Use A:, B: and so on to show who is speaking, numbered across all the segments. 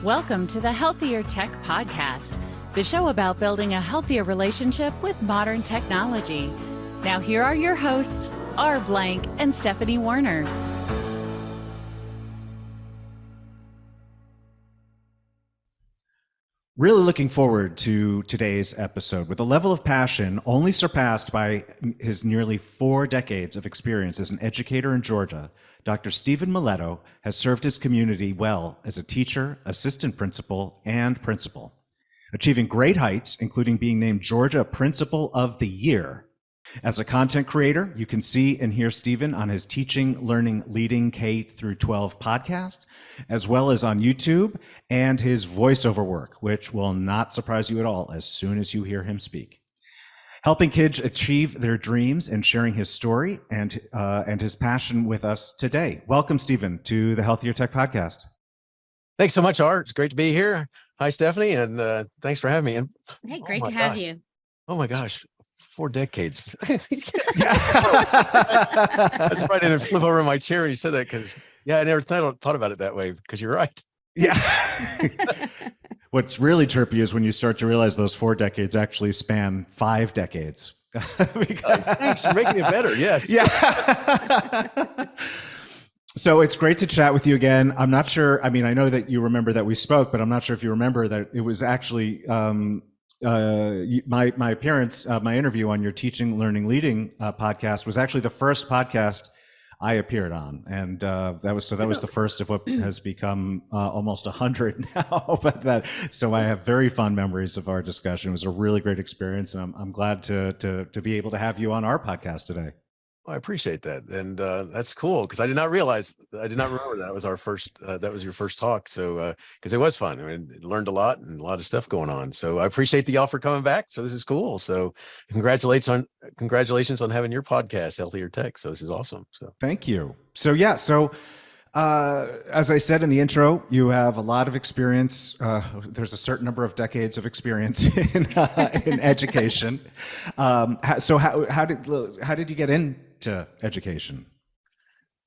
A: Welcome to the Healthier Tech Podcast, the show about building a healthier relationship with modern technology. Now here are your hosts, R. Blank and Stephanie Warner.
B: Really looking forward to today's episode with a level of passion only surpassed by his nearly 4 decades of experience as an educator in Georgia. Dr. Stephen Miletto has served his community well as a teacher, assistant principal, and principal, achieving great heights, including being named Georgia Principal of the Year. As a content creator, you can see and hear Stephen on his Teaching, Learning, Leading K-12 podcast, as well as on YouTube, and his voiceover work, which will not surprise you at all as soon as you hear him speak. Helping kids achieve their dreams and sharing his story and his passion with us today. Welcome, Stephen, to the Healthier Tech Podcast.
C: Thanks so much, Art. It's great to be here. Hi, Stephanie, and thanks for having me. And
D: hey, great to have you.
C: Oh my gosh. 4 decades. That's right. I didn't flip over in my chair when you said that because, I never thought about it that way because you're right.
B: Yeah. What's really trippy is when you start to realize those 4 decades actually span 5 decades.
C: Thanks for making it better. Yes.
B: Yeah. So it's great to chat with you again. I'm not sure. I mean, I know that you remember that we spoke, but I'm not sure if you remember that it was actually my appearance, my interview on your Teaching, Learning, Leading podcast was actually the first podcast I appeared on, and that was the first of what has become almost 100 now. So I have very fond memories of our discussion. It was a really great experience, and I'm glad to be able to have you on our podcast today.
C: Well, I appreciate that, and that's cool because I did not remember that was our first. That was your first talk, so because it was fun. I mean, learned a lot and a lot of stuff going on. So I appreciate the offer coming back. So this is cool. So congratulations on having your podcast, Healthier Tech. So this is awesome. So
B: thank you. So as I said in the intro, you have a lot of experience. There's a certain number of decades of experience in education. So how did you get into education?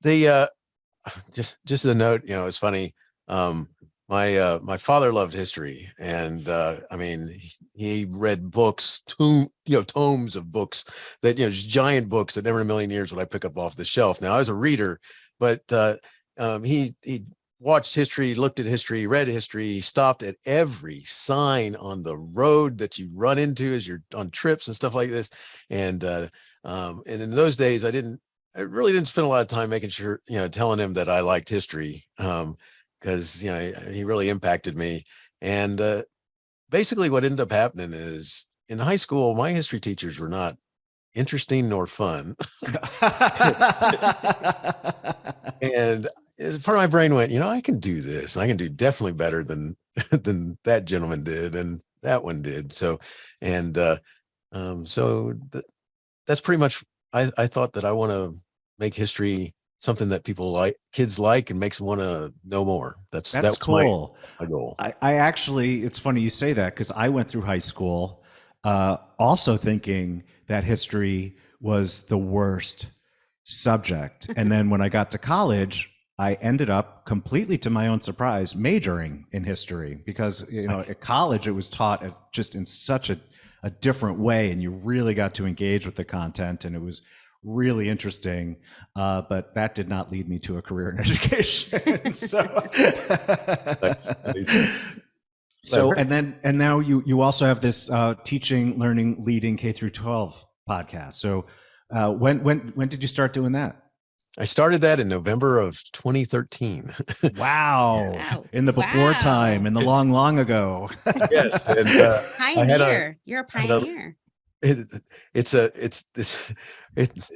C: Just a note, it's funny. My father loved history, and I mean, he read books, tomes of books that just giant books that never in a million years would I pick up off the shelf. Now I was a reader, but he watched history, looked at history, read history, stopped at every sign on the road that you run into as you're on trips and stuff like this. And in those days, I really didn't spend a lot of time making sure, telling him that I liked history, because, he really impacted me. And basically what ended up happening is in high school, my history teachers were not interesting nor fun. And as part of my brain went, I can do this. I can do definitely better than that gentleman did and that one did. So, and that's pretty much, I thought that I want to make history something that kids like and makes them want to know more. That's
B: cool.
C: My goal.
B: I actually, it's funny you say that because I went through high school also thinking that history was the worst subject. And then when I got to college, I ended up completely to my own surprise majoring in history because,
C: Nice.
B: At college it was taught just in such a different way, and you really got to engage with the content, and it was really interesting. But that did not lead me to a career in education. So, and now you also have this Teaching, Learning, Leading K-12 podcast. So when did you start doing that?
C: I started that in November of 2013.
B: Wow. In the before time, in the long ago.
C: Yes. And
D: pioneer. You're a pioneer.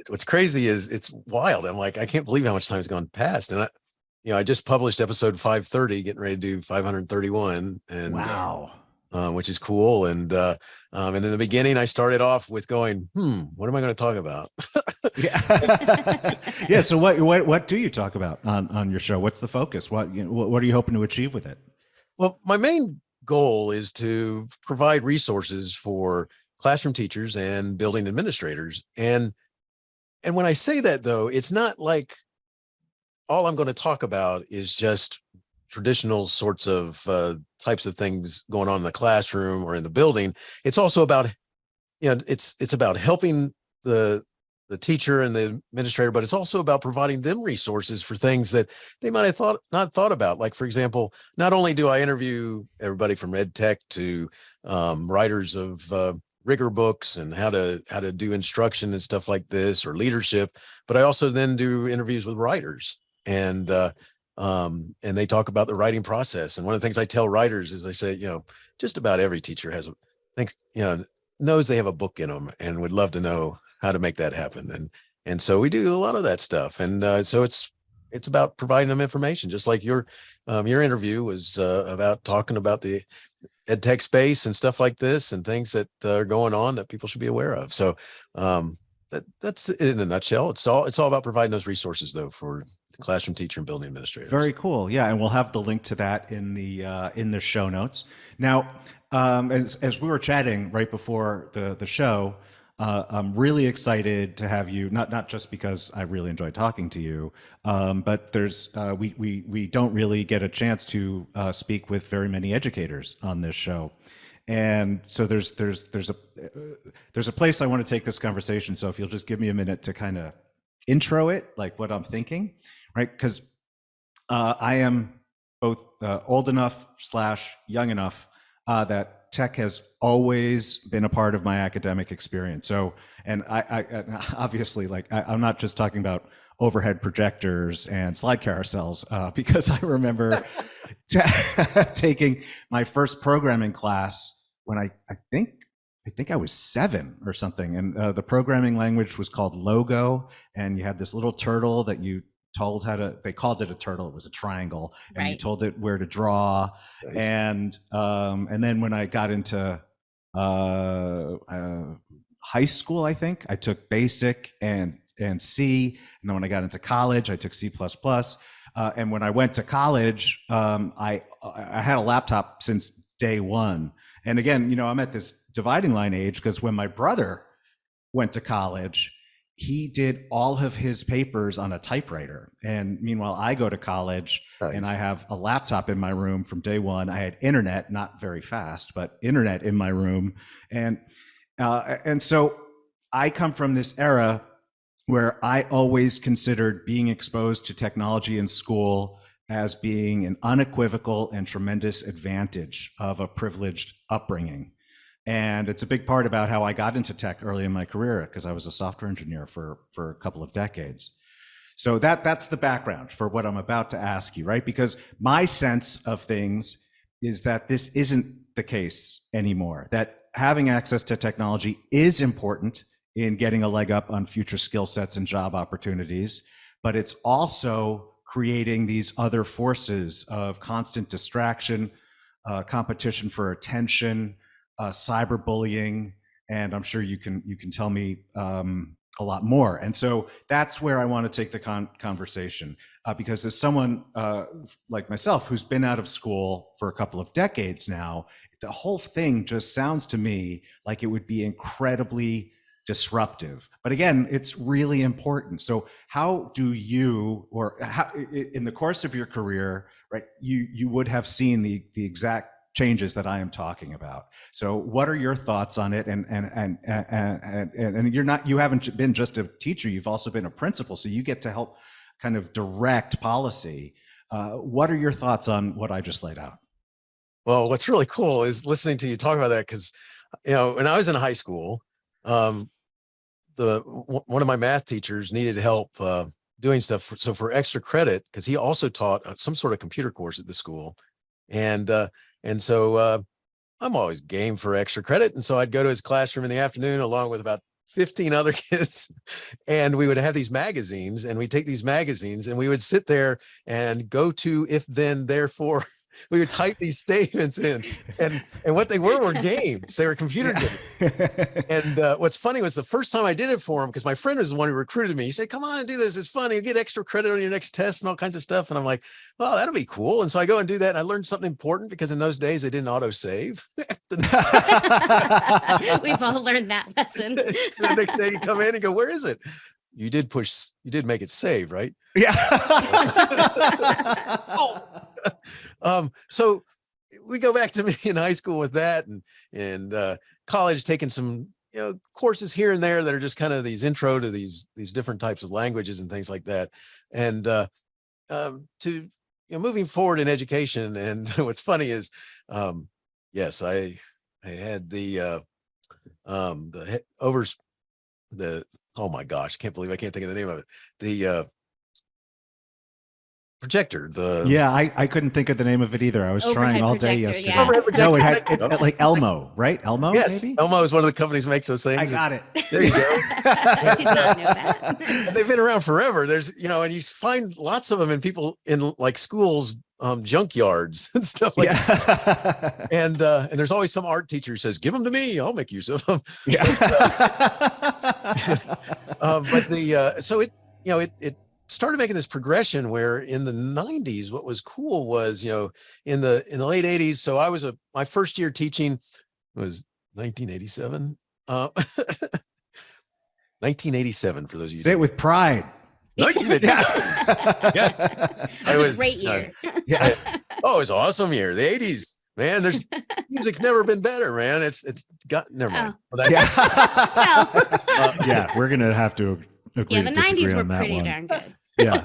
C: What's crazy is it's wild. I'm like, I can't believe how much time has gone past. And I just published episode 530, getting ready to do 531. And
B: wow.
C: Which is cool. And in the beginning, I started off with going, what am I going to talk about?
B: Yeah. Yeah. So what do you talk about on your show? What's the focus? What are you hoping to achieve with it?
C: Well, my main goal is to provide resources for classroom teachers and building administrators. And when I say that, though, it's not like all I'm going to talk about is just traditional sorts of types of things going on in the classroom or in the building. It's also about, it's about helping the teacher and the administrator, but it's also about providing them resources for things that they might have not thought about. Like, for example, not only do I interview everybody from ed tech to writers of rigor books and how to do instruction and stuff like this, or leadership, but I also then do interviews with writers, and they talk about the writing process. And one of the things I tell writers is I say, just about every teacher knows they have a book in them and would love to know how to make that happen. And so we do a lot of that stuff. And so it's about providing them information, just like your interview was about talking about the ed tech space and stuff like this, and things that are going on that people should be aware of. So that's it in a nutshell. It's all about providing those resources, though, for the classroom teacher and building administrators.
B: Very cool. Yeah, and we'll have the link to that in the show notes. Now, as we were chatting right before the show, I'm really excited to have you. Not just because I really enjoy talking to you, but there's we don't really get a chance to speak with very many educators on this show, and so there's a place I want to take this conversation. So if you'll just give me a minute to kind of intro it, like what I'm thinking, right? Because I am both old enough / young enough that tech has always been a part of my academic experience. So, and I obviously, like, I'm not just talking about overhead projectors and slide carousels, because I remember taking my first programming class when I think I was 7 or something. And the programming language was called Logo. And you had this little turtle that you told they called it a turtle. It was a triangle, and you told it where to draw. Nice. And then when I got into high school, I think I took Basic and C. And then when I got into college, I took C++. And when I went to college, I had a laptop since day one. And again, I'm at this dividing line age, because when my brother went to college, he did all of his papers on a typewriter. And meanwhile, I go to college. Nice. And I have a laptop in my room from day one. I had internet, not very fast, but internet in my room. And so I come from this era where I always considered being exposed to technology in school as being an unequivocal and tremendous advantage of a privileged upbringing. And it's a big part about how I got into tech early in my career, because I was a software engineer for a couple of decades. So that's the background for what I'm about to ask you, right? Because my sense of things is that this isn't the case anymore, that having access to technology is important in getting a leg up on future skill sets and job opportunities, but it's also creating these other forces of constant distraction, competition for attention, cyberbullying, and I'm sure you can tell me a lot more. And so that's where I want to take the conversation, because as someone like myself who's been out of school for a couple of decades now, the whole thing just sounds to me like it would be incredibly disruptive. But again, it's really important. So how do you, or how, in the course of your career, right, you would have seen the exact changes that I am talking about. So what are your thoughts on it? And you haven't been just a teacher, you've also been a principal, so you get to help kind of direct policy. What are your thoughts on what I just laid out?
C: Well, what's really cool is listening to you talk about that, because when I was in high school, one of my math teachers needed help doing stuff. So for extra credit, because he also taught some sort of computer course at the school, and so I'm always game for extra credit. And so I'd go to his classroom in the afternoon along with about 15 other kids, and we would have these magazines, and we'd take these magazines and we would sit there and go to if, then, therefore. We would type these statements in, and what they were games. They were computer games. And what's funny was the first time I did it for him, because my friend was the one who recruited me. He said, "Come on and do this. It's fun. You get extra credit on your next test and all kinds of stuff." And I'm like, "Well, that'll be cool." And so I go and do that. And I learned something important, because in those days they didn't auto save.
D: We've all learned that lesson.
C: The next day you come in and go, "Where is it?" You did make it save, right?
B: Yeah.
C: Oh. So we go back to me in high school with that, and college, taking some courses here and there that are just kind of these intro to these different types of languages and things like that, and to moving forward in education. And what's funny is, yes, I had the over the oh my gosh, I can't believe I can't think of the name of it. The projector.
B: Yeah, I couldn't think of the name of it either. I was trying
D: Overhead
B: all day
D: projector,
B: yesterday.
D: yeah.
C: Overhead
B: No, it
C: projector.
B: had like Elmo, right? Elmo,
C: Yes,
B: maybe?
C: Elmo is one of the companies that makes those things.
B: I got it.
C: There you go.
D: I did not know that.
C: And they've been around forever. There's, and you find lots of them in people in like schools, junkyards and stuff like that. And there's always some art teacher who says, "Give them to me, I'll make use of them."
B: Yeah.
C: But so it started making this progression where in the 90s, what was cool was, in the late 80s. So my first year teaching was 1987. 1987 for those of you.
B: Say it with pride.
C: 1987. Yes.
D: That's a great year.
B: Yeah.
C: It was an awesome year. The 80s, man, music's never been better, man. It's got, never mind. Well,
B: Yeah, we're going to have to agree
D: the
B: to disagree
D: 90s were
B: on that
D: pretty
B: one.
D: darn good.
B: Yeah.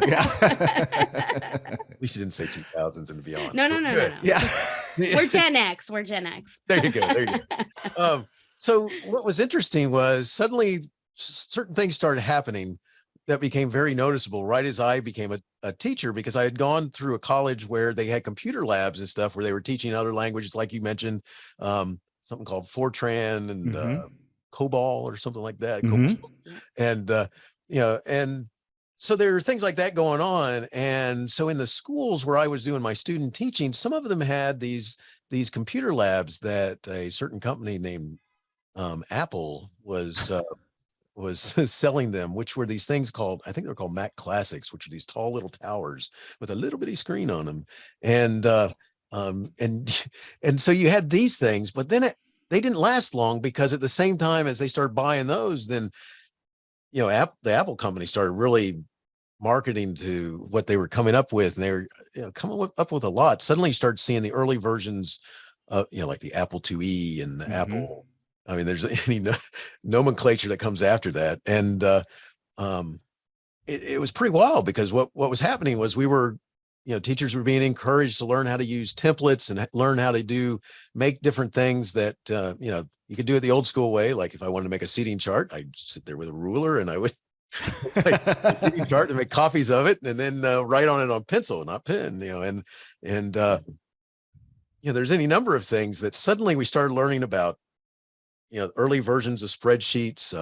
C: at least you didn't say 2000s and beyond.
D: No.
B: Yeah.
D: We're Gen X. We're Gen X.
C: There you go. So what was interesting was suddenly certain things started happening that became very noticeable right as I became a teacher, because I had gone through a college where they had computer labs and stuff where they were teaching other languages, like you mentioned, something called Fortran and COBOL or something like that. And, and so there were things like that going on. And so in the schools where I was doing my student teaching, some of them had these computer labs that a certain company named Apple was selling them, which were these things called, I think they're called Mac Classics, which are these tall little towers with a little bitty screen on them. And so you had these things, but then they didn't last long, because at the same time as they started buying those, then, the Apple company started really marketing to what they were coming up with. And they were coming up with a lot. Suddenly you start seeing the early versions of, like the Apple IIe and the Apple. I mean, there's any nomenclature that comes after that. And it was pretty wild, because what was happening was teachers were being encouraged to learn how to use templates and learn how to make different things that, you could do it the old school way. Like if I wanted to make a seating chart, I'd sit there with a ruler and I would make a seating chart and make copies of it, and then write on it on pencil, not pen, and there's any number of things that suddenly we started learning about. Early versions of spreadsheets.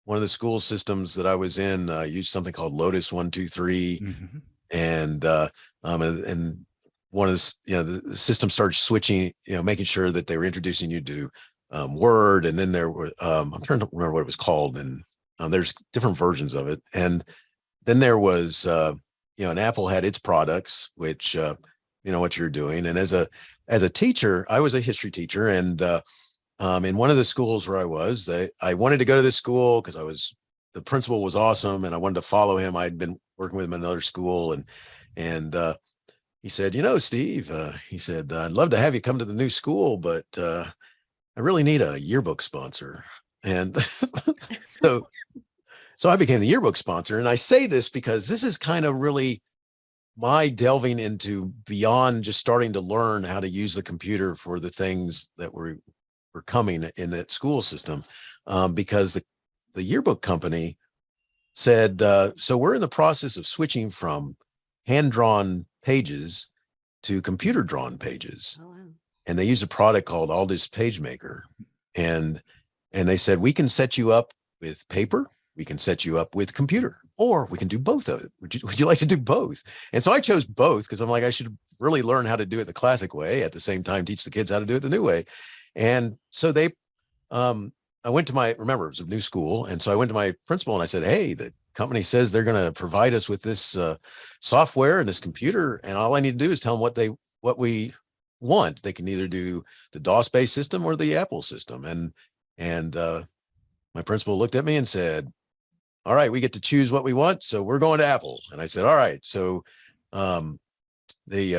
C: One of the school systems that I was in used something called Lotus 123, and one of the system started switching, making sure that they were introducing you to Word, and then there were I'm trying to remember what it was called, and there's different versions of it, and then there was and Apple had its products, which what you're doing, and as a teacher, I was a history teacher, and in one of the schools where I wanted to go to this school because the principal was awesome and I wanted to follow him. I'd been working with him in another school, and he said, Steve, he said, I'd love to have you come to the new school, but I really need a yearbook sponsor. And so I became the yearbook sponsor. And I say this because this is kind of really my delving into beyond just starting to learn how to use the computer for the things that were coming in that school system, because the yearbook company said, so we're in the process of switching from hand-drawn pages to computer-drawn pages.
D: Oh, wow.
C: And they use a product called Aldous PageMaker. And they said, we can set you up with paper, we can set you up with computer, or we can do both of it. Would you like to do both? And so I chose both, because I'm like, I should really learn how to do it the classic way, at the same time teach the kids how to do it the new way. And so I went to remember, it was a new school. And so I went to my principal and I said, hey, the company says they're going to provide us with this software and this computer. And all I need to do is tell them what we want. They can either do the DOS-based system or the Apple system. And my principal looked at me and said, all right, we get to choose what we want, so we're going to Apple. And I said, all right. So they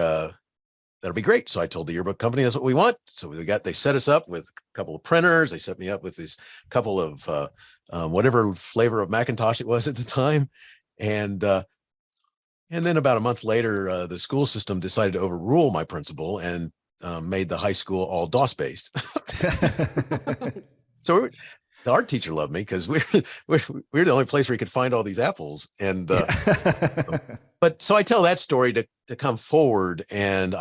C: that'll be great. So I told the yearbook company, that's what we want. So they set us up with a couple of printers. They set me up with this couple of whatever flavor of Macintosh it was at the time. And then about a month later, the school system decided to overrule my principal and made the high school all DOS based. So the art teacher loved me because we're the only place where he could find all these apples. And but so I tell that story to come forward. And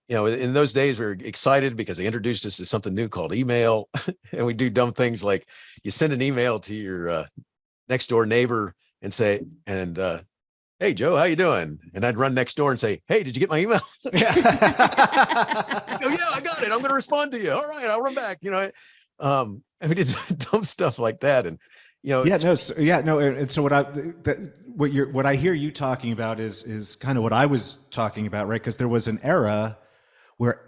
C: in those days we were excited because they introduced us to something new called email. And we do dumb things like you send an email to your next door neighbor and say, hey, Joe, how you doing? And I'd run next door and say, hey, did you get my email? Yeah, I got it. I'm going to respond to you. All right, I'll run back. And we did dumb stuff like that. And, And so what I hear you talking about is kind of what I was talking about, right? Because there was an era where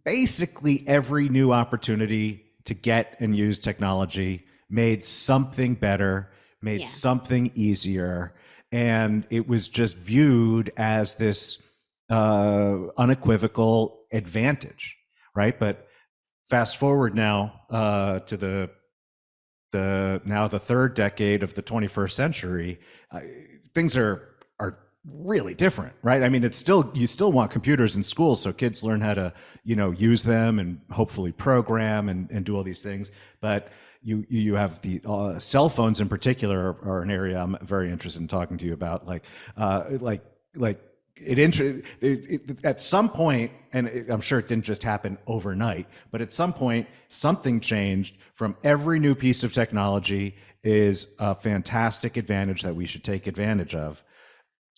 C: basically every new opportunity to get and use technology made something better, made something easier. And it was just viewed as this unequivocal advantage, right? But fast forward now to the third decade of the 21st century, things are really different, right? I mean, you still want computers in school so kids learn how to use them and hopefully program and do all these things, but you have the cell phones in particular are an area I'm very interested in talking to you about. At some point, and I'm sure it didn't just happen overnight, but at some point something changed from every new piece of technology is a fantastic advantage that we should take advantage of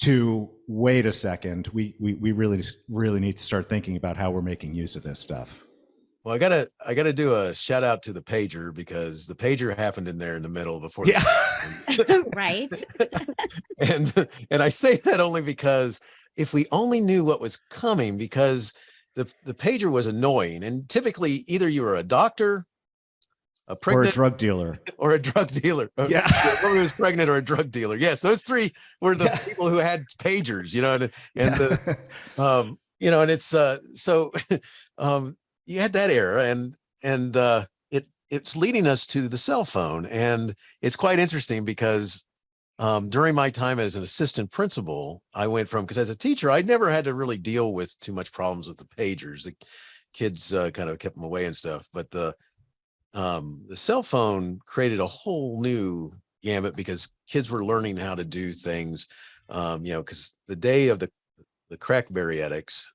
C: to wait a second, we really need to start thinking about how we're making use of this stuff. Well, I gotta do a shout out to the pager because the pager happened in there in the middle before.
D: Right.
C: and I say that only because if we only knew what was coming, because the pager was annoying, and typically either you were a doctor, a pregnant,
B: or a drug dealer,
C: or a drug dealer.
B: Yeah,
C: someone who was pregnant or a drug dealer. Yes, those three were the people who had pagers. And it's so. You had that era, and it's leading us to the cell phone, and it's quite interesting because during my time as an assistant principal, I went from, because as a teacher, I'd never had to really deal with too much problems with the pagers. The kids kind of kept them away and stuff, but the cell phone created a whole new gamut because kids were learning how to do things, because the day of the crackberry addicts,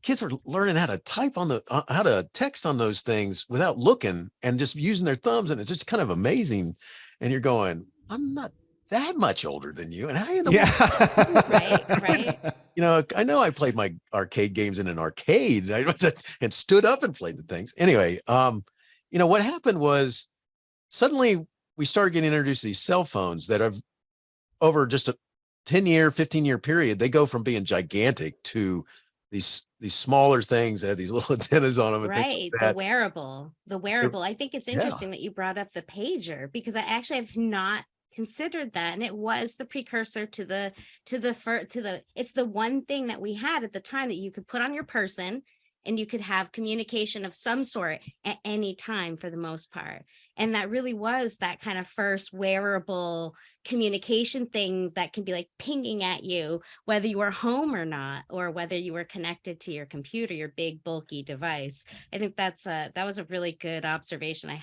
C: kids are learning how to type how to text on those things without looking and just using their thumbs. And it's just kind of amazing. And you're going, I'm not that much older than you. And how in the world?
D: Right.
C: I know I played my arcade games in an arcade and stood up and played the things. Anyway, what happened was suddenly we started getting introduced to these cell phones that have over just a 10-year, 15-year period, they go from being gigantic to these smaller things that have these little antennas on them. And
D: right.
C: Like
D: the wearable. I think it's interesting that you brought up the pager, because I actually have not considered that. And it was the precursor to it's the one thing that we had at the time that you could put on your person and you could have communication of some sort at any time for the most part. And that really was that kind of first wearable communication thing that can be like pinging at you, whether you were home or not, or whether you were connected to your computer, your big bulky device. I think that was a really good observation I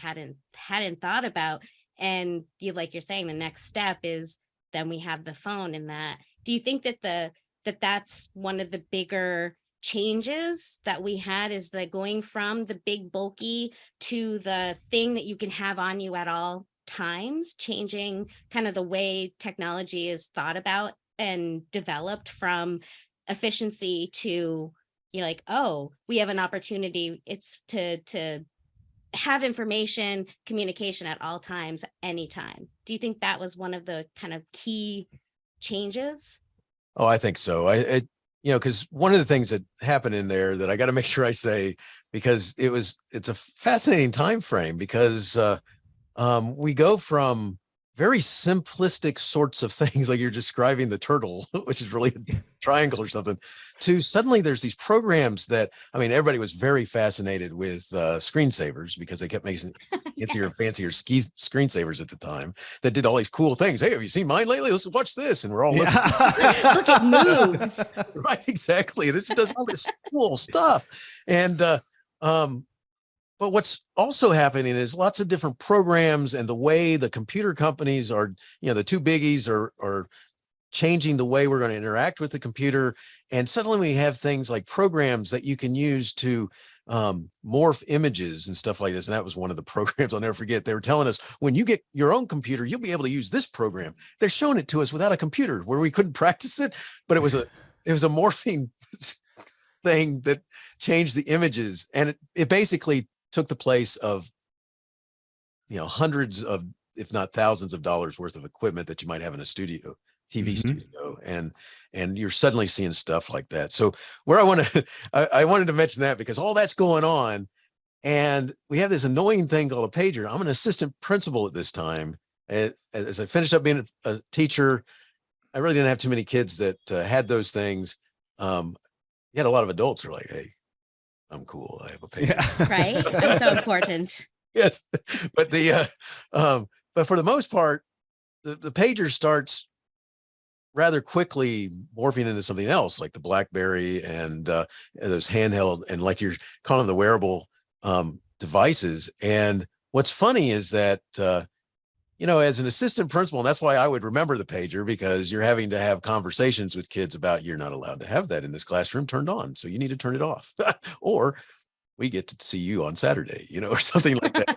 D: hadn't thought about. And like you're saying, the next step is then we have the phone. And that, do you think that that's one of the bigger changes that we had, is the going from the big bulky to the thing that you can have on you at all times, changing kind of the way technology is thought about and developed from efficiency to, we have an opportunity. It's to have information, communication at all times, anytime. Do you think that was one of the kind of key changes?
C: Oh, I think so. Because one of the things that happened in there that I got to make sure I say, because it's a fascinating time frame, because we go from very simplistic sorts of things, like you're describing the turtle, which is really triangle or something, to suddenly there's these programs that, I mean, everybody was very fascinated with screensavers because they kept making fancier screensavers at the time that did all these cool things. Hey, have you seen mine lately? Let's watch this. And we're all looking.
D: Look, it moves.
C: Right, exactly. This does all this cool stuff. And but what's also happening is lots of different programs, and the way the computer companies are, the two biggies are changing the way we're going to interact with the computer. And suddenly we have things like programs that you can use to morph images and stuff like this. And that was one of the programs I'll never forget. They were telling us, when you get your own computer, you'll be able to use this program. They're showing it to us without a computer, where we couldn't practice it, but it was a morphing thing that changed the images. And it basically took the place of, hundreds of, if not thousands of dollars worth of equipment that you might have in a studio, TV studio. And you're suddenly seeing stuff like that. So where I wanted to mention that, because all that's going on, and we have this annoying thing called a pager. I'm an assistant principal at this time. As I finished up being a teacher, I really didn't have too many kids that had those things. You had a lot of adults who were like, hey, I'm cool, I have a pager.
D: Yeah. Right? That's so important.
C: Yes. But but for the most part, the pager starts rather quickly morphing into something else, like the BlackBerry and those handheld, and like you're calling the wearable devices. And what's funny is that, as an assistant principal, and that's why I would remember the pager, because you're having to have conversations with kids about, you're not allowed to have that in this classroom turned on, so you need to turn it off, or we get to see you on Saturday, or something like that.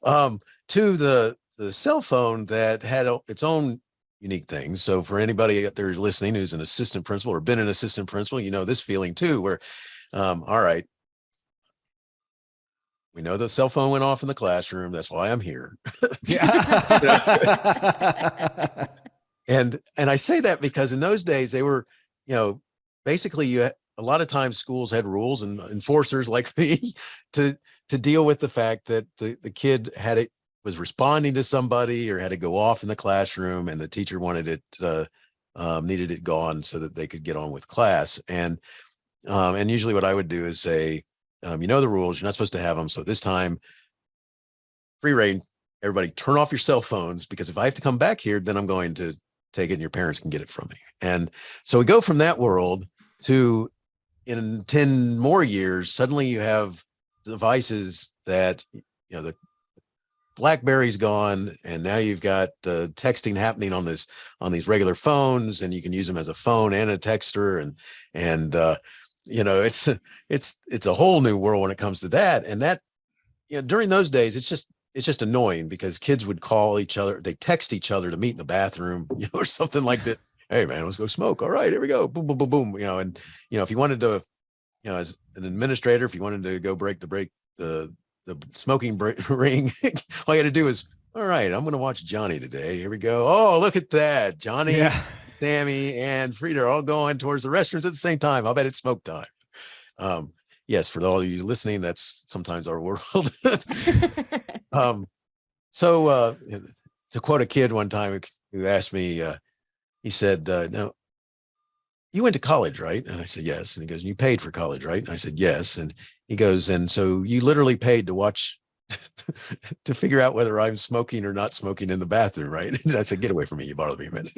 C: And, to the cell phone that had its own unique things. So for anybody out there listening who's an assistant principal or been an assistant principal, this feeling too, where, all right, we know the cell phone went off in the classroom. That's why I'm here. And I say that because in those days they were, basically a lot of times schools had rules and enforcers like me to deal with the fact that the kid was responding to somebody or had to go off in the classroom, and the teacher wanted it, needed it gone so that they could get on with class. And usually what I would do is say, the rules, you're not supposed to have them. So this time, free reign, everybody turn off your cell phones, because if I have to come back here, then I'm going to take it and your parents can get it from me. And so we go from that world to, in 10 more years, suddenly you have devices that, the BlackBerry's gone, and now you've got texting happening on these regular phones, and you can use them as a phone and a texter, and it's a whole new world when it comes to that. And that, during those days, it's just annoying, because kids would call each other, they text each other to meet in the bathroom, or something like that. Hey man, let's go smoke. All right, here we go. Boom, boom, boom, boom. And if you wanted to, as an administrator, if you wanted to go break the smoking ring, all you had to do is, all right, I'm going to watch Johnny today. Here we go. Oh, look at that. Johnny, Sammy, and Frida are all going towards the restrooms at the same time. I'll bet it's smoke time. Yes, for all of you listening, that's sometimes our world. So to quote a kid one time who asked me, he said, now, you went to college, right? And I said, yes. And he goes, you paid for college, right? And I said, yes. And he goes, and so you literally paid to watch, to figure out whether I'm smoking or not smoking in the bathroom, right? And I said, get away from me, you bother me a minute.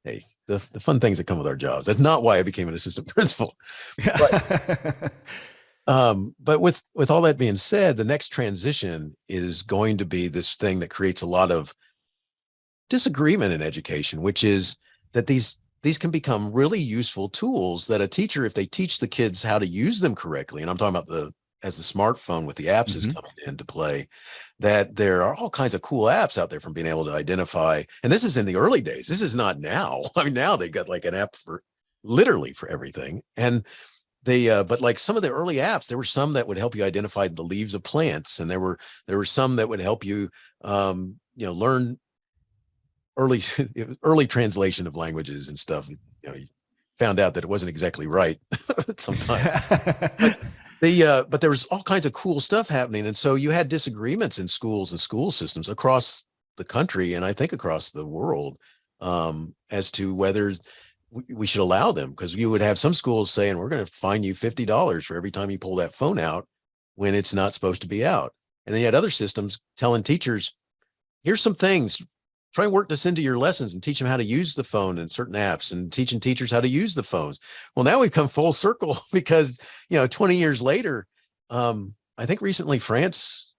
C: Hey, the fun things that come with our jobs. That's not why I became an assistant principal. But with all that being said, the next transition is going to be this thing that creates a lot of disagreement in education, which is that these can become really useful tools that a teacher, if they teach the kids how to use them correctly, and I'm talking about as the smartphone with the apps is coming into play, that there are all kinds of cool apps out there from being able to identify. And this is in the early days. This is not now. I mean, now they got like an app for literally for everything. And but like some of the early apps, there were some that would help you identify the leaves of plants. And there were some that would help you, learn early translation of languages and stuff. You found out that it wasn't exactly right sometimes. But there was all kinds of cool stuff happening. And so you had disagreements in schools and school systems across the country, and I think across the world, as to whether we should allow them, because you would have some schools saying, we're going to fine you $50 for every time you pull that phone out when it's not supposed to be out. And then you had other systems telling teachers, here's some things, try and work this into your lessons and teach them how to use the phone and certain apps, and teaching teachers how to use the phones. Well, now we've come full circle because, 20 years later, I think recently France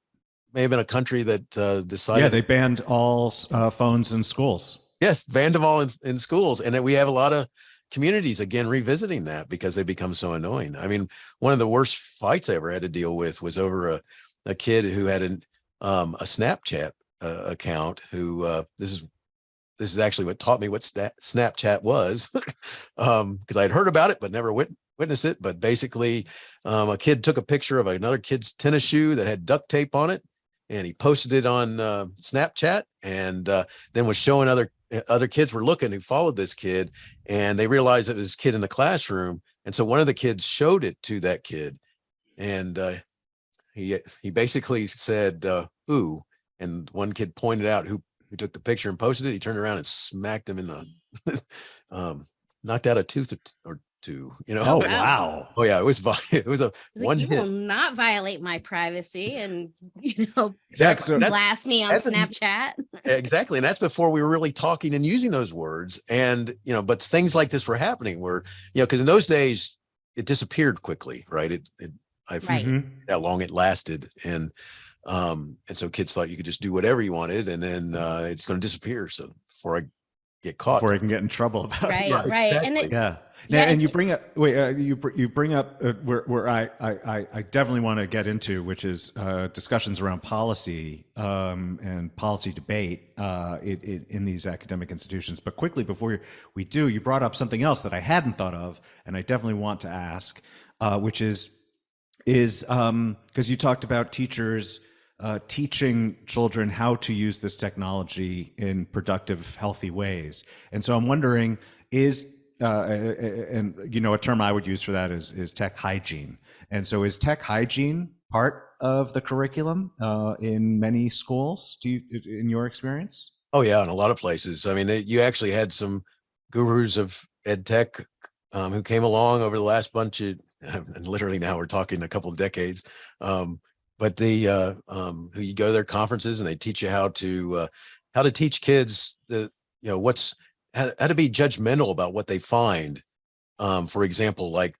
C: may have been a country that decided.
B: Yeah, they banned all phones in schools.
C: Yes, banned them all in schools. And then we have a lot of communities, again, revisiting that because they become so annoying. I mean, one of the worst fights I ever had to deal with was over a kid who had a Snapchat account, who this is actually what taught me what Snapchat was, because I had heard about it but never witnessed it. But basically, a kid took a picture of another kid's tennis shoe that had duct tape on it, and he posted it on Snapchat, and then was showing other kids were looking who followed this kid, and they realized it was this kid in the classroom. And so one of the kids showed it to that kid, and he basically said, "Ooh," and one kid pointed out who took the picture and posted it. He turned around and smacked him in the knocked out a tooth or two.
B: Oh, wow.
C: Oh yeah, it was a one
D: you
C: hit.
D: will not violate my privacy and
C: Exactly.
D: blast me on Snapchat.
C: Exactly. And that's before we were really talking and using those words. And but things like this were happening where, because in those days it disappeared quickly, right? I forget how long it lasted. And so kids thought you could just do whatever you wanted, and then it's going to disappear. So before I get caught,
B: before I can get in trouble about
D: right,
B: it.
D: Right.
C: Exactly.
B: And you bring up you bring up where I definitely want to get into, which is discussions around policy and policy debate in these academic institutions. But quickly before we do, you brought up something else that I hadn't thought of, and I definitely want to ask, which is because you talked about teachers teaching children how to use this technology in productive, healthy ways. And so I'm wondering, is a term I would use for that is tech hygiene. And so is tech hygiene part of the curriculum in many schools, in your experience?
C: Oh yeah, in a lot of places. I mean, you actually had some gurus of ed tech who came along over the last bunch of, and literally now we're talking a couple of decades, but who you go to their conferences and they teach you how to teach kids how to be judgmental about what they find. For example, like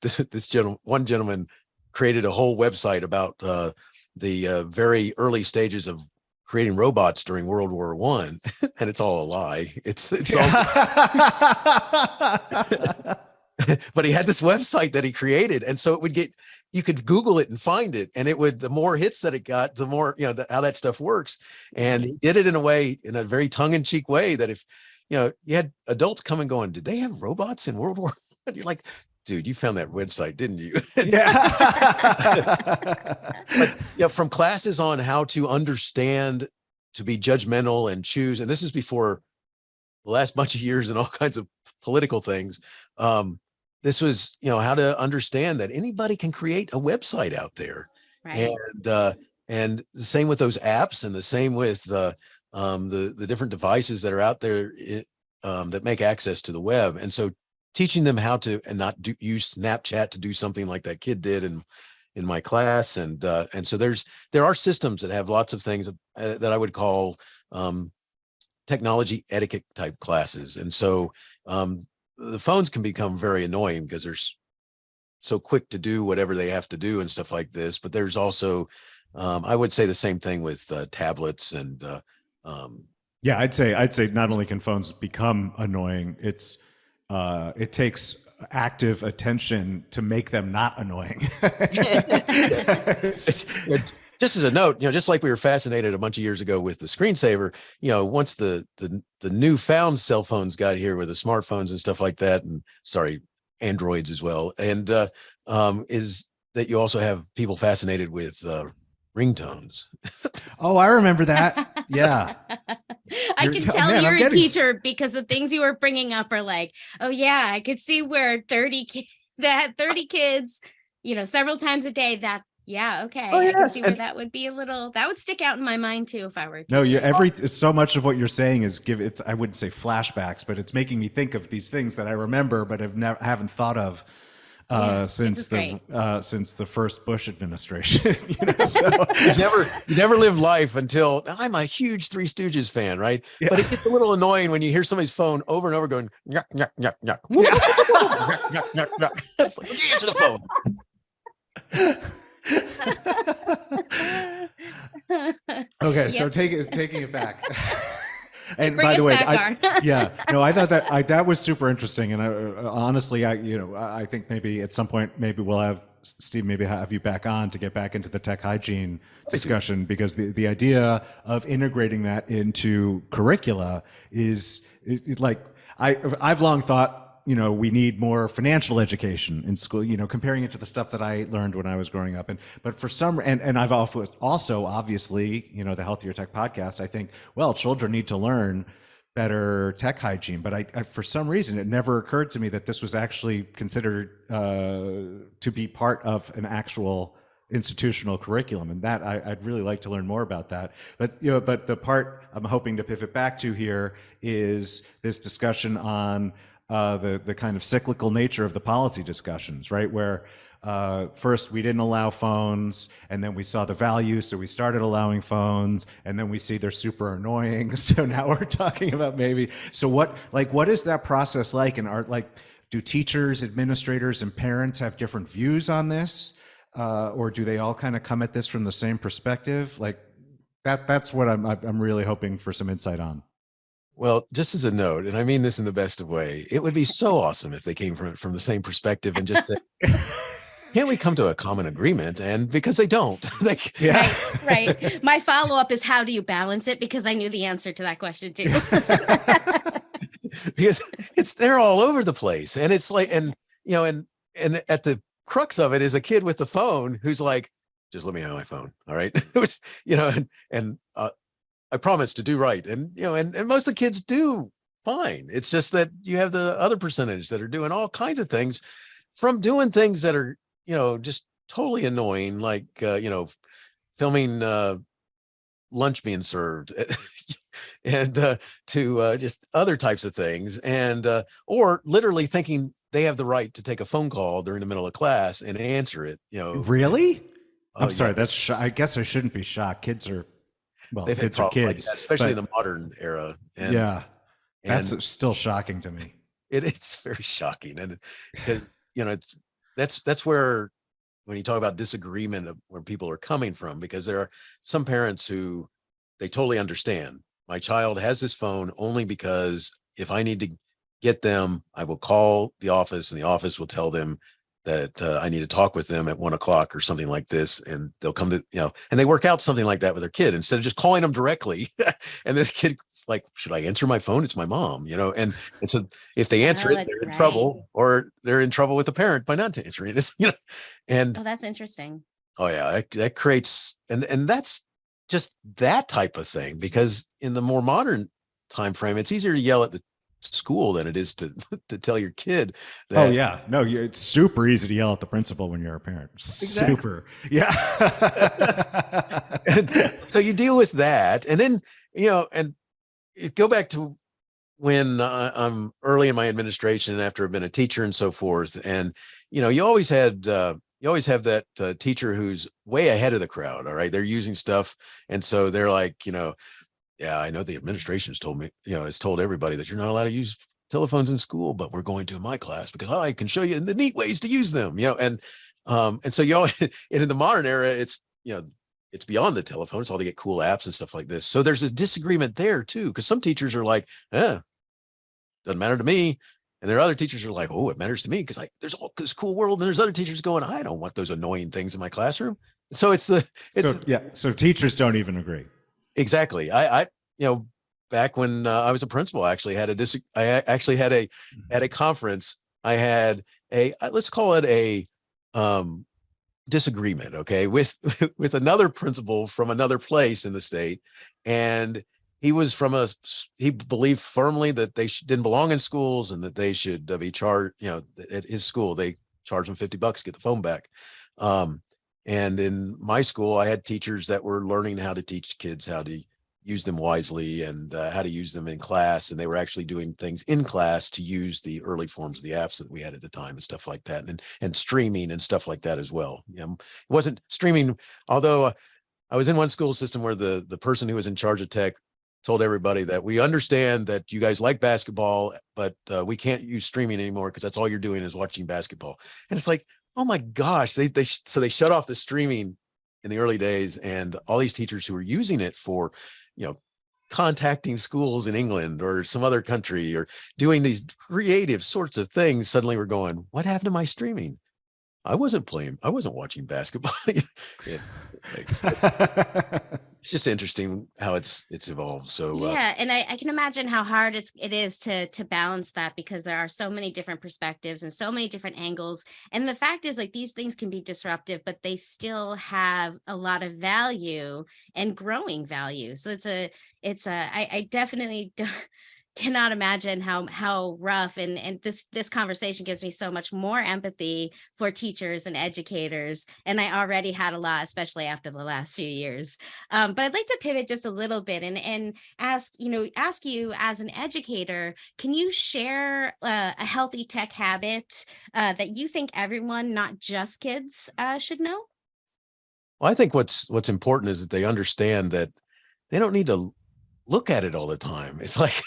C: one gentleman created a whole website about the very early stages of creating robots during World War I, and it's all a lie. It's all. But he had this website that he created, and so you could Google it and find it, and the more hits that it got, the more how that stuff works. And he did it in a very tongue-in-cheek way that if you had adults come and going, did they have robots in World War I? You're like, dude, you found that website, didn't you? But, from classes on how to understand, to be judgmental and choose, and this is before the last bunch of years and all kinds of political things. This was, how to understand that anybody can create a website out there. Right. And the same with those apps, and the same with the different devices that are out there that make access to the web. And so teaching them how to, and not use Snapchat to do something like that kid did in my class. And so there are systems that have lots of things that I would call technology etiquette type classes. And so the phones can become very annoying because they're so quick to do whatever they have to do and stuff like this. But there's also, I would say the same thing with tablets and.
B: Yeah, I'd say not only can phones become annoying, it takes active attention to make them not annoying.
C: Just as a note, just like we were fascinated a bunch of years ago with the screensaver, once the newfound cell phones got here with the smartphones and stuff like that, and Androids as well, and is that you also have people fascinated with ringtones.
B: Oh, I remember that. Yeah.
D: I can tell you're a teacher because the things you were bringing up are like, oh yeah, I could see where 30 kids, several times a day, that Yeah, okay.
C: Oh
D: I can
C: yes,
D: see where
C: and
D: that would be that would stick out in my mind too if I were
B: No, you
D: teaching.
B: so much of what you're saying is I wouldn't say flashbacks, but it's making me think of these things that I remember but haven't thought of
D: Yeah, this is great.
B: since the first Bush administration. So
C: you never live life until I'm a huge Three Stooges fan, right?
B: yeah.
C: But it gets a little annoying when you hear somebody's phone over and over going yuck yuck yuck yuck.
B: Yeah.
C: Yuck, yuck, yuck, yuck. It's like, would you answer the phone?
B: Okay, so
D: Yep.
B: taking it back. And
D: Bring
B: by the
D: us
B: way,
D: back, Gar.
B: yeah, no, I thought that was super interesting, and honestly, I think maybe at some point maybe we'll have Steve, maybe have you back on to get back into the tech hygiene discussion, because the idea of integrating that into curricula is like I've long thought, we need more financial education in school, comparing it to the stuff that I learned when I was growing up. But for some, and I've also obviously, the Healthier Tech podcast, I think, well, children need to learn better tech hygiene. But I for some reason, it never occurred to me that this was actually considered to be part of an actual institutional curriculum, and that I'd really like to learn more about that. But but the part I'm hoping to pivot back to here is this discussion on the kind of cyclical nature of the policy discussions, right? Where first we didn't allow phones, and then we saw the value, so we started allowing phones, and then we see they're super annoying, so now we're talking about maybe. So what is that process like? And do teachers, administrators, and parents have different views on this, or do they all kind of come at this from the same perspective? Like that's what I'm really hoping for some insight on.
C: Well, just as a note, and I mean this in the best of way, it would be so awesome if they came from the same perspective and just said, can't we come to a common agreement? And because they don't,
B: Yeah.
D: Right. My follow-up is, how do you balance it? Because I knew the answer to that question too.
C: because they're all over the place, and it's like, and at the crux of it is a kid with the phone who's like, just let me have my phone, all right? It was, and I promise to do right, and and most of the kids do fine. It's just that you have the other percentage that are doing all kinds of things, from doing things that are just totally annoying, like filming lunch being served, and to just other types of things, and or literally thinking they have the right to take a phone call during the middle of class and answer it.
B: Really?
C: Oh,
B: I'm sorry.
C: yeah.
B: I guess I shouldn't be shocked. Kids are
C: They've had
B: kids are
C: problems like
B: kids,
C: that, especially in
B: but
C: the modern era. And
B: yeah,
C: and
B: that's still shocking to me.
C: it's very shocking, and because that's where, when you talk about disagreement of where people are coming from, because there are some parents who they totally understand. My child has this phone only because if I need to get them, I will call the office, and the office will tell them that I need to talk with them at 1 o'clock or something like this, and they'll come to and they work out something like that with their kid instead of just calling them directly. And the kid's like, should I answer my phone? It's my mom, and so if they answer
D: Oh,
C: it,
D: that's
C: they're in
D: right.
C: trouble, or they're in trouble with the parent by not answering it. And
D: Oh, that's interesting.
C: oh yeah, that creates, and that's just that type of thing, because in the more modern time frame, it's easier to yell at the school than it is to to tell your kid that.
B: Oh yeah, no, it's super easy to yell at the principal when you're a parent.
C: Exactly.
B: Super, yeah.
C: And so you deal with that, and then and you go back to when I'm early in my administration, after I've been a teacher and so forth, and you always have that teacher who's way ahead of the crowd. All right, they're using stuff, and so they're like, yeah, I know the administration's told me, has told everybody that you're not allowed to use telephones in school, but we're going to in my class because I can show you the neat ways to use them, and so and in the modern era, it's it's beyond the telephone. It's all to get cool apps and stuff like this. So there's a disagreement there too, because some teachers are like, doesn't matter to me. And there are other teachers who are like, oh, it matters to me because there's all this cool world. And there's other teachers going, I don't want those annoying things in my classroom. So
B: So teachers don't even agree.
C: Exactly. I back when I was a principal, I actually had at a conference, I had let's call it a disagreement, okay, with with another principal from another place in the state, and he believed firmly that they didn't belong in schools, and that they should be charged. At his school they charge them $50 to get the phone back, And in my school, I had teachers that were learning how to teach kids how to use them wisely and how to use them in class. And they were actually doing things in class to use the early forms of the apps that we had at the time and stuff like that, and streaming and stuff like that as well. It wasn't streaming, although I was in one school system where the person who was in charge of tech told everybody that we understand that you guys like basketball, but we can't use streaming anymore because that's all you're doing is watching basketball. And it's like, oh my gosh, so they shut off the streaming in the early days, and all these teachers who were using it for, contacting schools in England or some other country or doing these creative sorts of things suddenly were going, what happened to my streaming? I wasn't watching basketball. It's just interesting how it's evolved. So
D: yeah, and I can imagine how hard it is to balance that, because there are so many different perspectives and so many different angles. And the fact is, like, these things can be disruptive, but they still have a lot of value and growing value. So I definitely cannot imagine how rough, and this conversation gives me so much more empathy for teachers and educators, and I already had a lot, especially after the last few years. But I'd like to pivot just a little bit and ask you, as an educator, can you share a healthy tech habit that you think everyone, not just kids, should know?
C: well, I think what's important is that they understand that they don't need to look at it all the time. It's like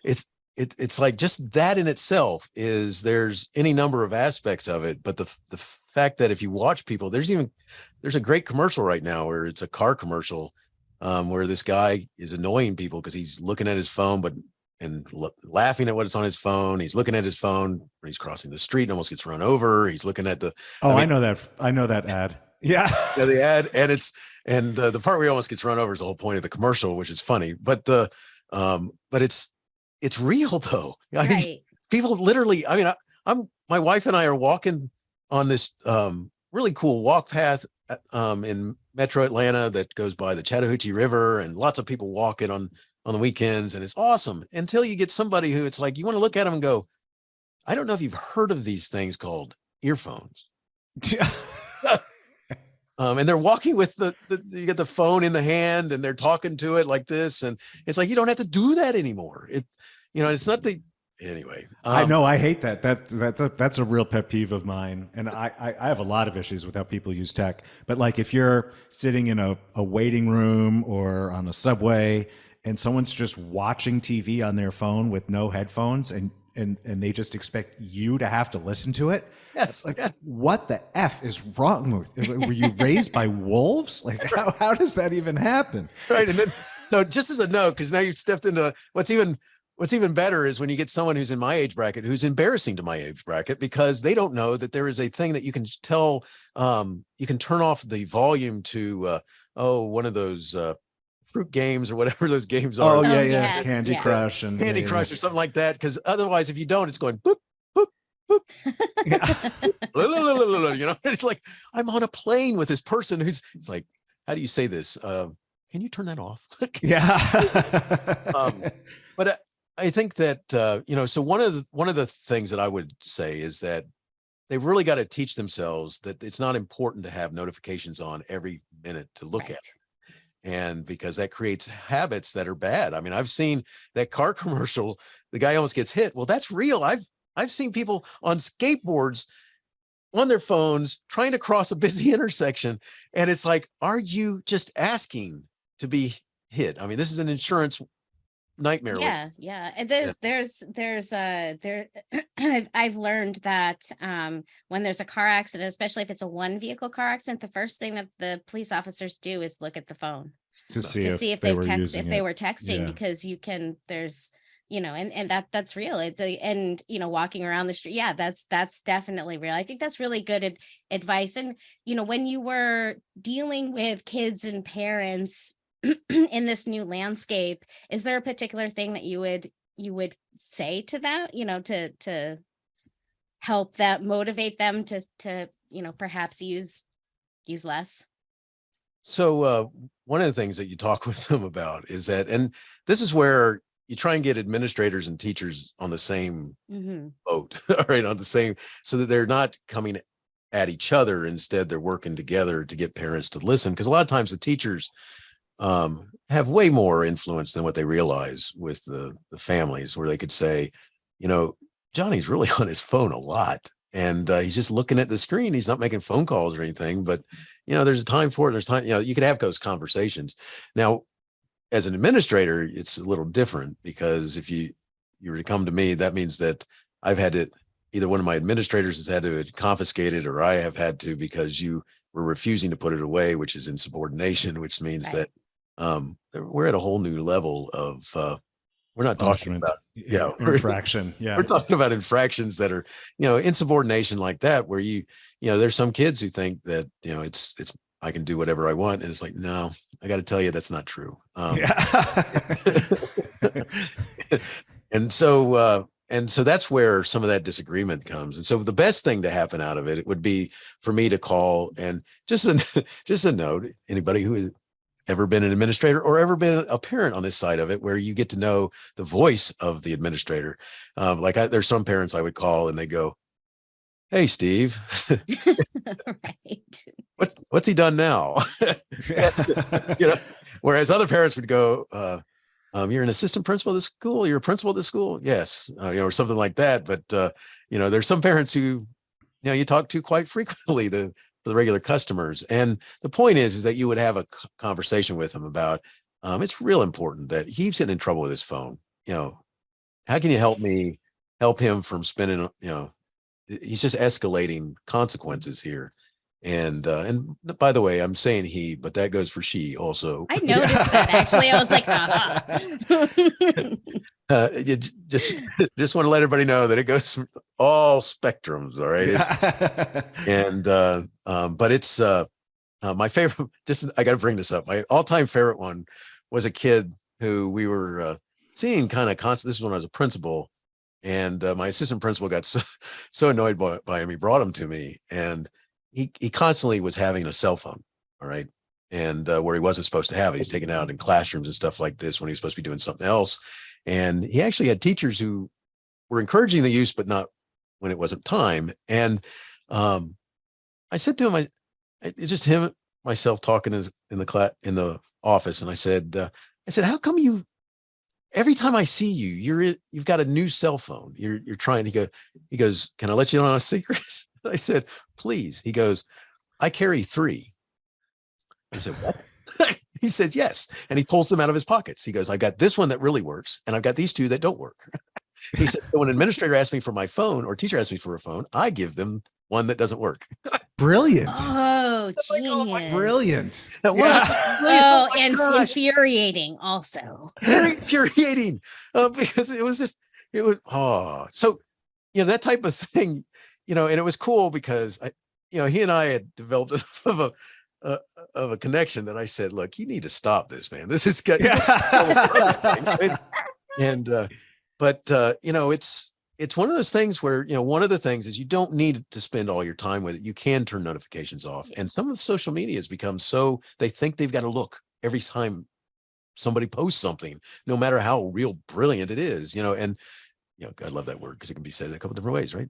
C: it's like just that in itself there's any number of aspects of it, but the fact that if you watch people, there's a great commercial right now where it's a car commercial where this guy is annoying people because he's looking at his phone and laughing at what's on his phone. He's looking at his phone when he's crossing the street and almost gets run over. He's looking at
B: I know that ad. Yeah.
C: The ad, and the part where he almost gets run over is the whole point of the commercial, which is funny. But it's real though. I mean,
D: Right.
C: people literally. I mean, my wife and I are walking on this really cool walk path in Metro Atlanta that goes by the Chattahoochee River, and lots of people walking on the weekends, and it's awesome until you get somebody who it's like you want to look at them and go, I don't know if you've heard of these things called earphones. And they're walking with you get the phone in the hand and they're talking to it like this. And it's like, you don't have to do that anymore. It's not anyway.
B: I know. I hate that. That's a real pet peeve of mine. And I have a lot of issues with how people use tech, but like if you're sitting in a waiting room or on a subway and someone's just watching TV on their phone with no headphones and they just expect you to have to listen to it.
C: Yes.
B: Like, what the F is wrong with? Were you raised by wolves? Like, how does that even happen?
C: Right. And then, so just as a note, because now you've stepped into what's even better is when you get someone who's in my age bracket, who's embarrassing to my age bracket, because they don't know that there is a thing that you can tell, you can turn off the volume to, one of those, fruit games or whatever those games are.
B: Oh, yeah.
D: Yeah.
B: Candy Crush and
C: Candy Crush or something like that. Because otherwise, if you don't, it's going boop, boop, boop.
B: Yeah.
C: It's like I'm on a plane with this person it's like, how do you say this? Can you turn that off?
B: Yeah.
C: But I think that so one of the things that I would say is that they've really got to teach themselves that it's not important to have notifications on every minute to look at it. And because that creates habits that are bad. I mean, I've seen that car commercial, the guy almost gets hit. Well, that's real. I've seen people on skateboards on their phones trying to cross a busy intersection. And it's like, are you just asking to be hit? I mean, this is an insurance nightmare.
D: Yeah. And I've learned that when there's a car accident, especially if it's a one vehicle car accident, the first thing that the police officers do is look at the phone
B: to see if
D: they
B: were
D: were texting,
B: Yeah.
D: because there's and that's real. Walking around the street, yeah, that's definitely real. I think that's really good advice. And when you were dealing with kids and parents in this new landscape, is there a particular thing that you would say to them, to help that motivate them to perhaps use less?
C: So one of the things that you talk with them about is that, and this is where you try and get administrators and teachers on the same boat, right? On the same, so that they're not coming at each other. Instead, they're working together to get parents to listen. Because a lot of times the teachers have way more influence than what they realize with the families, where they could say, Johnny's really on his phone a lot. And he's just looking at the screen. He's not making phone calls or anything, but there's a time for it. There's time, you could have those conversations. Now, as an administrator, it's a little different, because if you were to come to me, that means that I've had to, either one of my administrators has had to confiscate it, or I have had to, because you were refusing to put it away, which is insubordination, which means that we're at a whole new level of, we're not talking about
B: infraction. Yeah.
C: We're talking about infractions that are, insubordination like that, where there's some kids who think that, it's I can do whatever I want. And it's like, no, I got to tell you, that's not true. And so that's where some of that disagreement comes. And so the best thing to happen out of it would be for me to call, and just a note, anybody who has ever been an administrator or ever been a parent on this side of it, where you get to know the voice of the administrator. There's some parents I would call and they go, "Hey, Steve,
D: right.
C: What's he done now?" Whereas other parents would go, "You're an assistant principal of this school. You're a principal of this school." Yes. Or something like that. But, there's some parents who, you talk to quite frequently, for the regular customers. And the point is that you would have a conversation with him about, it's real important that he's getting in trouble with his phone. How can you help him from spending, he's just escalating consequences here. And by the way, I'm saying he, but that goes for she also.
D: I noticed that, actually. I was like,
C: you just want to let everybody know that it goes through all spectrums. All right. But it's my favorite, I got to bring this up. My all-time favorite one was a kid who we were seeing kind of constant. This is when I was a principal, and my assistant principal got so annoyed by him. He brought him to me, and he constantly was having a cell phone. All right. And where he wasn't supposed to have it. He's taken it out in classrooms and stuff like this when he was supposed to be doing something else. And he actually had teachers who were encouraging the use, but not when it wasn't time. And I said to him, it's just him, myself talking in the office. And I said, how come every time I see you, you've got a new cell phone. You're trying to go. He goes, "Can I let you in on a secret?" I said, "Please." He goes, "I carry 3. I said, "What?" He said, "Yes." And he pulls them out of his pockets. He goes, "I got this one that really works, and I've got these 2 that don't work." He said, "So when an administrator asks me for my phone, or teacher asks me for a phone, I give them one that doesn't work."
B: Brilliant.
D: Oh, genius.
B: Like, brilliant.
D: Oh, and infuriating also.
C: Very infuriating, because it was so, that type of thing, and it was cool because he and I had developed of a connection that I said, "Look, you need to stop this, man. This is good." And it's one of those things where, one of the things is you don't need to spend all your time with it. You can turn notifications off. And some of social media has become they think they've got to look every time somebody posts something, no matter how real brilliant it is, and I love that word because it can be said in a couple different ways, right?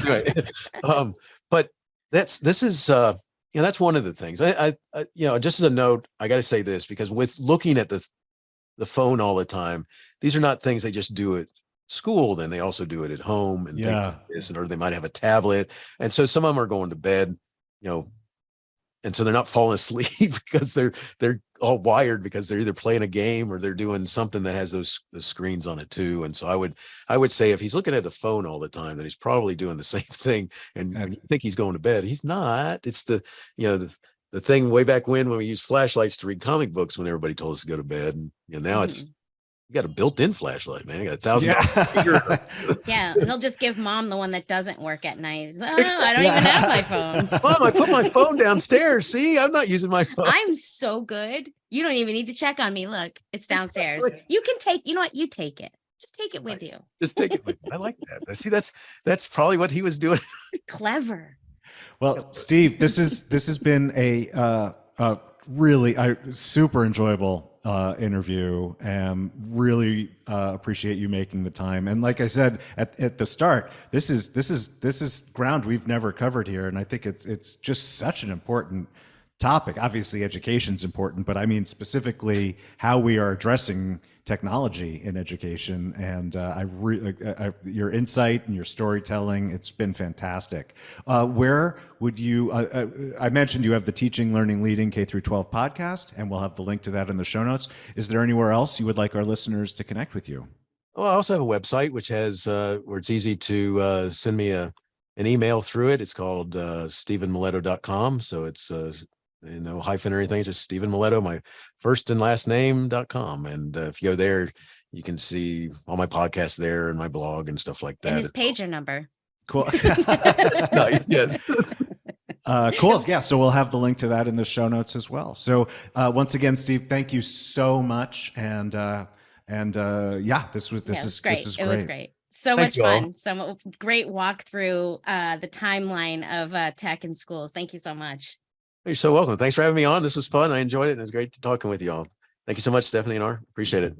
C: Right. But this is that's one of the things. I just as a note, I got to say this, because with looking at the phone all the time, these are not things they just do at school. Then they also do it at home, and things like this, or they might have a tablet. And so some of them are going to bed, and so they're not falling asleep because they're all wired, because they're either playing a game or they're doing something that has those screens on it too. And so I would say if he's looking at the phone all the time, then he's probably doing the same thing. And you think he's going to bed, he's not. It's the thing way back when we used flashlights to read comic books when everybody told us to go to bed. And now it's, you got a built-in flashlight, man. You got $1,000.
D: Yeah, he'll just give mom the one that doesn't work at night. I don't even have my phone.
C: Mom, I put my phone downstairs. See, I'm not using my phone.
D: I'm so good. You don't even need to check on me. Look, it's downstairs. Exactly. You can take. You know what? You take it. Just take it with you.
C: Just take it with you. I like that. See, that's probably what he was doing.
D: Clever.
B: Well, Steve, this has been a really super enjoyable interview, and really appreciate you making the time. And like I said at the start, this is ground we've never covered here, and I think it's just such an important topic. Obviously, education's important, but I mean specifically how we are addressing technology in education. And your insight and your storytelling, it's been fantastic. Where would you, I mentioned you have the Teaching, Learning, Leading K through 12 podcast, and we'll have the link to that in the show notes. Is there anywhere else you would like our listeners to connect with you?
C: Oh, I also have a website which has where it's easy to send me an email through it. It's called StephenMiletto.com. So it's no hyphen or anything, it's just Stephen Miletto, my first and last name.com. And if you go there, you can see all my podcasts there and my blog and stuff like that.
D: And his pager number.
B: Cool.
C: Nice. Yes.
B: Cool. Yeah. So we'll have the link to that in the show notes as well. So once again, Steve, thank you so much. And yeah, this is great.
D: It was great. So much fun. So great walk through the timeline of tech in schools. Thank you so much.
C: You're so welcome. Thanks for having me on. This was fun. I enjoyed it. And it was great talking with you all. Thank you so much, Stephanie and R. Appreciate it.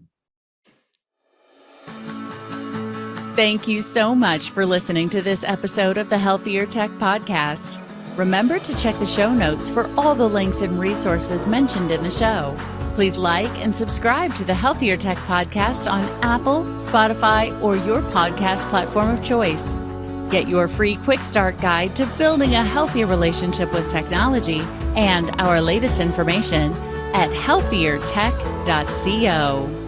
A: Thank you so much for listening to this episode of the Healthier Tech Podcast. Remember to check the show notes for all the links and resources mentioned in the show. Please like and subscribe to the Healthier Tech Podcast on Apple, Spotify, or your podcast platform of choice. Get your free quick start guide to building a healthier relationship with technology and our latest information at healthiertech.co.